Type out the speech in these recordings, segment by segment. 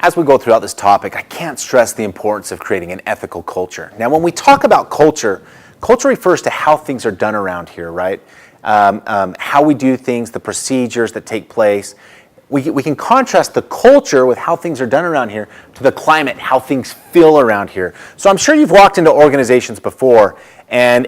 As we go throughout this topic, I can't stress the importance of creating an ethical culture. Now, when we talk about culture, culture refers to how things are done around here, right? How we do things, the procedures that take place. We can contrast the culture with how things are done around here to the climate, how things feel around here. So I'm sure you've walked into organizations before and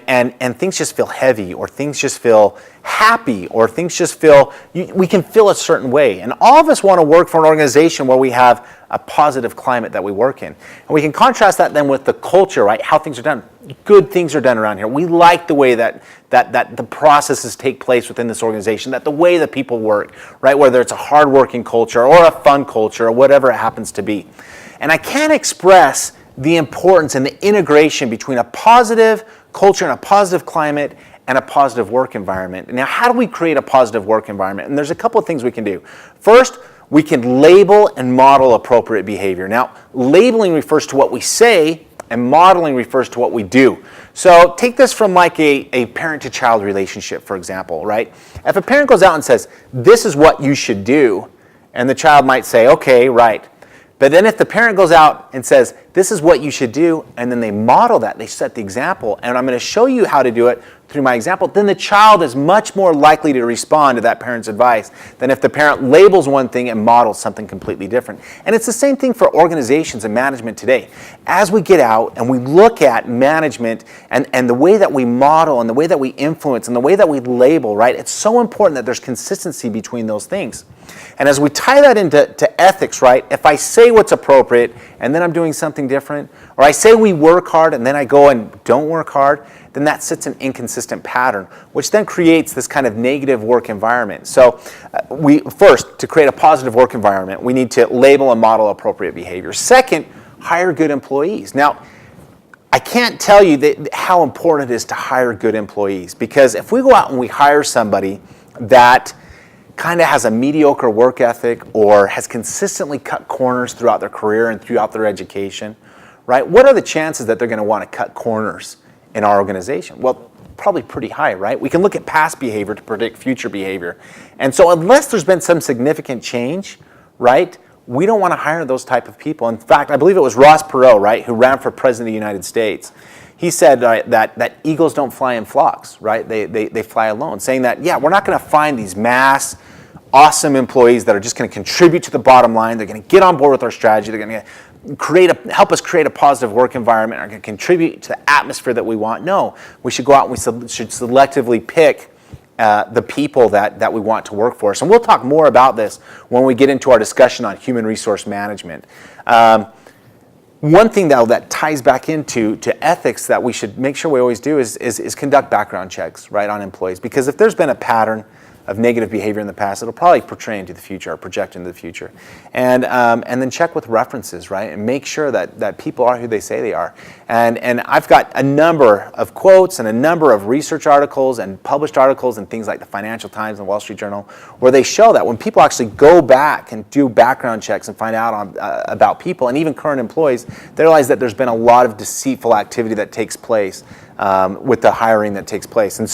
things just feel heavy, or things just feel happy, or things just feel, we can feel a certain way. And all of us want to work for an organization where we have a positive climate that we work in. And we can contrast that then with the culture, right? How things are done. Good things are done around here. We like the way that the processes take place within this organization, that the way that people work, right? Whether it's a hardworking culture or a fun culture or whatever it happens to be. And I can't express the importance and the integration between a positive culture and a positive climate and a positive work environment. Now, how do we create a positive work environment? And there's a couple of things we can do. First, we can label and model appropriate behavior. Now, labeling refers to what we say, and modeling refers to what we do. So take this from like a parent-to-child relationship, for example, right? If a parent goes out and says, this is what you should do, and the child might say, okay, right. But then if the parent goes out and says, this is what you should do, and then they model that, they set the example, and I'm going to show you how to do it through my example, then the child is much more likely to respond to that parent's advice than if the parent labels one thing and models something completely different. And it's the same thing for organizations and management today. As we get out and we look at management and the way that we model and the way that we influence and the way that we label, right, it's so important that there's consistency between those things. And as we tie that into ethics, right, if I say what's appropriate and then I'm doing something different, or I say we work hard and then I go and don't work hard, then that sets an inconsistent pattern, which then creates this kind of negative work environment. So first, to create a positive work environment, we need to label and model appropriate behavior. Second, hire good employees. Now, I can't tell you how important it is to hire good employees, because if we go out and we hire somebody that kind of has a mediocre work ethic or has consistently cut corners throughout their career and throughout their education, right? What are the chances that they're going to want to cut corners in our organization? Well, probably pretty high, right? We can look at past behavior to predict future behavior. And so unless there's been some significant change, right, we don't want to hire those type of people. In fact, I believe it was Ross Perot, right, who ran for president of the United States. He said that eagles don't fly in flocks, right? They fly alone, saying that, yeah, we're not going to find these mass, awesome employees that are just going to contribute to the bottom line. They're going to get on board with our strategy. They're going to help us create a positive work environment, are going to contribute to the atmosphere that we want. No, we should go out and we should selectively pick the people that we want to work for us. And we'll talk more about this when we get into our discussion on human resource management. One thing that ties back into ethics that we should make sure we always do is conduct background checks, right, on employees. Because if there's been a pattern of negative behavior in the past, it'll probably portray into the future or project into the future. And then check with references, right? And make sure that people are who they say they are. And I've got a number of quotes and a number of research articles and published articles and things like the Financial Times and Wall Street Journal where they show that when people actually go back and do background checks and find out about people and even current employees, they realize that there's been a lot of deceitful activity that takes place with the hiring that takes place. And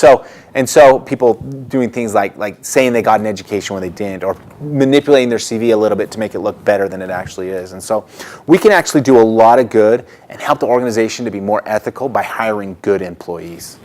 so people doing things like saying they got an education when they didn't, or manipulating their CV a little bit to make it look better than it actually is. And so we can actually do a lot of good and help the organization to be more ethical by hiring good employees.